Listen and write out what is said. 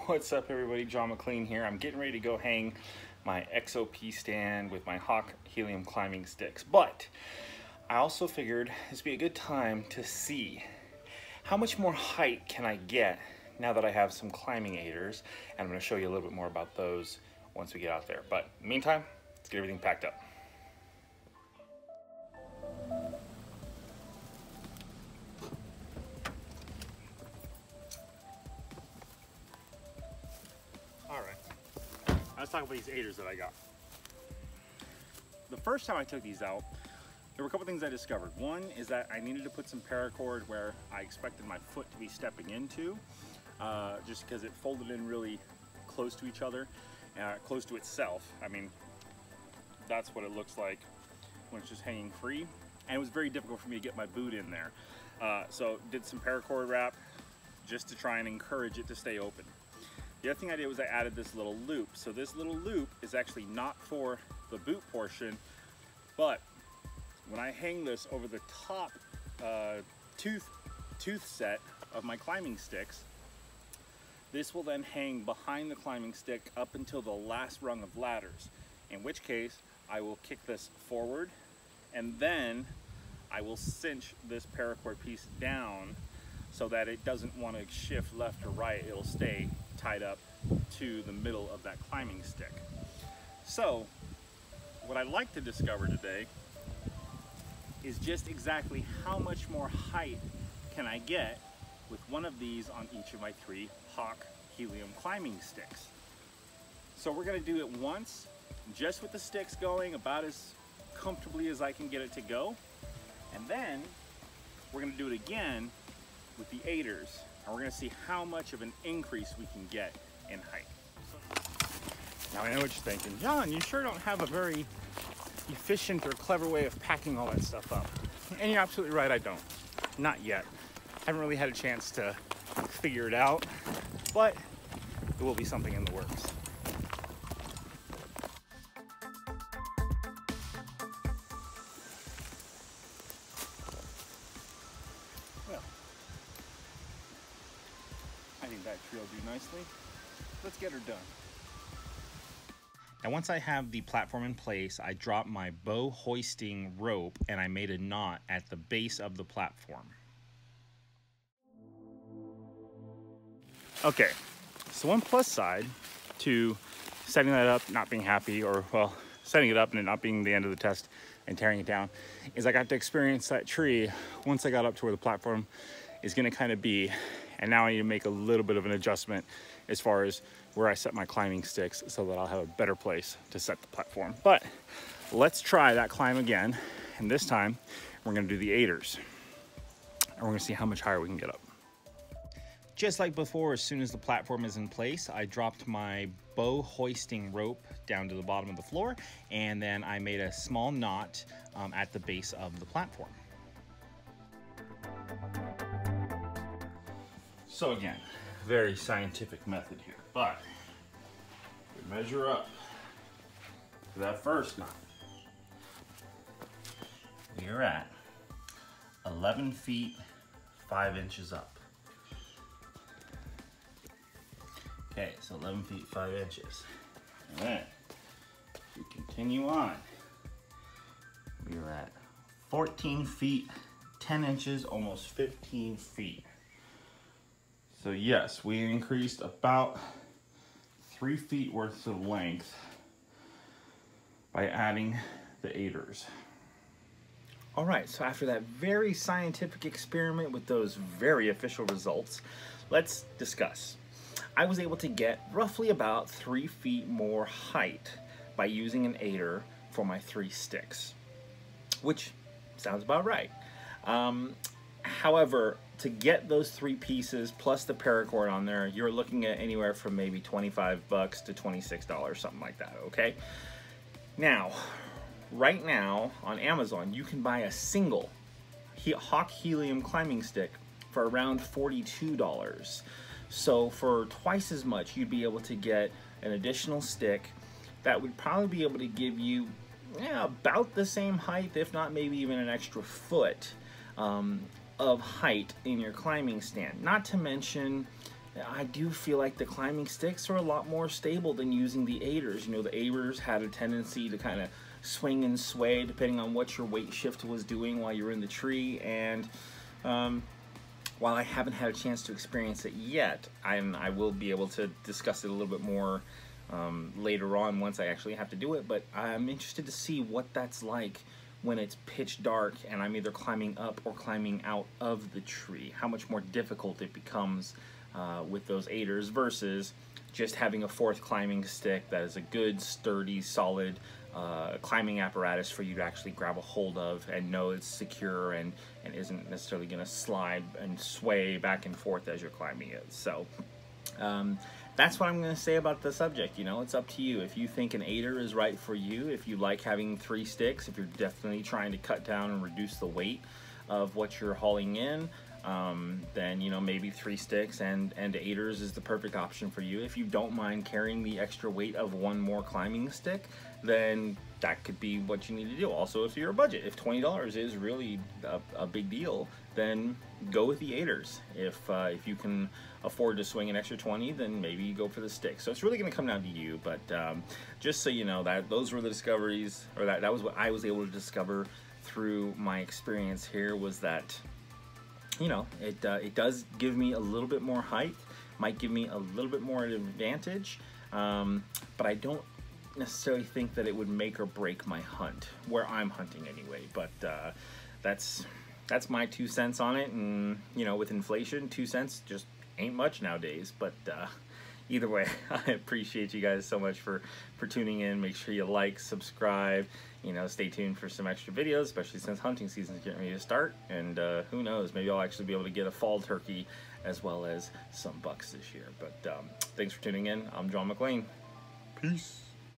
What's up everybody, John McClain here. I'm getting ready to go hang my XOP stand with my Hawk helium climbing sticks, but I also figured this would be a good time to see how much more height can I get now that I have some climbing aiders, and I'm going to show you a little bit more about those once we get out there. But in the meantime, let's get everything packed up. Alright, let's talk about these aiders that I got. The first time I took these out, there were a couple things I discovered. One is that I needed to put some paracord where I expected my foot to be stepping into, just because it folded in really close to each other, close to itself. I mean, that's what it looks like when it's just hanging free. And it was very difficult for me to get my boot in there. So did some paracord wrap just to try and encourage it to stay open. The other thing I did was I added this little loop. So this little loop is actually not for the boot portion, but when I hang this over the top tooth set of my climbing sticks, this will then hang behind the climbing stick up until the last rung of ladders, in which case I will kick this forward and then I will cinch this paracord piece down so that it doesn't want to shift left or right. It'll stay tied up to the middle of that climbing stick. So what I'd like to discover today is just exactly how much more height can I get with one of these on each of my 3 Hawk helium climbing sticks. So we're going to do it once just with the sticks going about as comfortably as I can get it to go, and then we're going to do it again with the aiders, and we're going to see how much of an increase we can get in height. Now I know what you're thinking, John, you sure don't have a very efficient or clever way of packing all that stuff up. And you're absolutely right, I don't. Not yet. I haven't really had a chance to figure it out, but it will be something in the works. Well, I think that tree will do nicely. Let's get her done. And once I have the platform in place, I drop my bow hoisting rope and I made a knot at the base of the platform. Okay, so one plus side to setting that up, not being happy, or well, setting it up and it not being the end of the test and tearing it down, is I got to experience that tree once I got up to where the platform is gonna kind of be. And now I need to make a little bit of an adjustment as far as where I set my climbing sticks so that I'll have a better place to set the platform. But let's try that climb again. And this time we're gonna do the aiders. And we're gonna see how much higher we can get up. Just like before, as soon as the platform is in place, I dropped my bow hoisting rope down to the bottom of the floor, and then I made a small knot at the base of the platform. So again, very scientific method here, but we measure up for that first knot. We are at 11 feet 5 inches up. Okay, so 11 feet 5 inches. And then we continue on. We are at 14 feet 10 inches, almost 15 feet. So yes, we increased about 3 feet worth of length by adding the aiders. All right, so after that very scientific experiment with those very official results, let's discuss. I was able to get roughly about 3 feet more height by using an aider for my 3 sticks, which sounds about right. However, to get those 3 pieces plus the paracord on there, you're looking at anywhere from maybe 25 bucks to $26, something like that, okay? Now, right now on Amazon, you can buy a single Hawk helium climbing stick for around $42. So for twice as much, you'd be able to get an additional stick that would probably be able to give you about the same height, if not maybe even an extra foot of height in your climbing stand. Not to mention I do feel like the climbing sticks are a lot more stable than using the aiders. You know, the aiders had a tendency to kind of swing and sway depending on what your weight shift was doing while you're in the tree, and while I haven't had a chance to experience it yet, I will be able to discuss it a little bit more later on once I actually have to do it, but I'm interested to see what that's like when it's pitch dark and I'm either climbing up or climbing out of the tree, how much more difficult it becomes with those aiders versus just having a fourth climbing stick that is a good, sturdy, solid climbing apparatus for you to actually grab a hold of and know it's secure and isn't necessarily going to slide and sway back and forth as you're climbing it. So that's what I'm going to say about the subject. You know, it's up to you. If you think an aider is right for you, if you like having 3 sticks, if you're definitely trying to cut down and reduce the weight of what you're hauling in, then, you know, maybe 3 sticks and aiders is the perfect option for you. If you don't mind carrying the extra weight of 1 more climbing stick, then that could be what you need to do. Also, if you're a budget, if $20 is really a big deal, then go with the aiders. If you can afford to swing an extra 20, then maybe you go for the stick. So it's really going to come down to you. But just so you know, that those were the discoveries, or that was what I was able to discover through my experience here, was that, you know, it does give me a little bit more height, might give me a little bit more advantage, but I don't necessarily think that it would make or break my hunt, where I'm hunting anyway. But that's my 2 cents on it, and, you know, with inflation, 2 cents just ain't much nowadays. But either way, I appreciate you guys so much for tuning in. Make sure you like, subscribe, you know, stay tuned for some extra videos, especially since hunting season is getting ready to start. And who knows, maybe I'll actually be able to get a fall turkey as well as some bucks this year. But thanks for tuning in. I'm John McClain. Peace.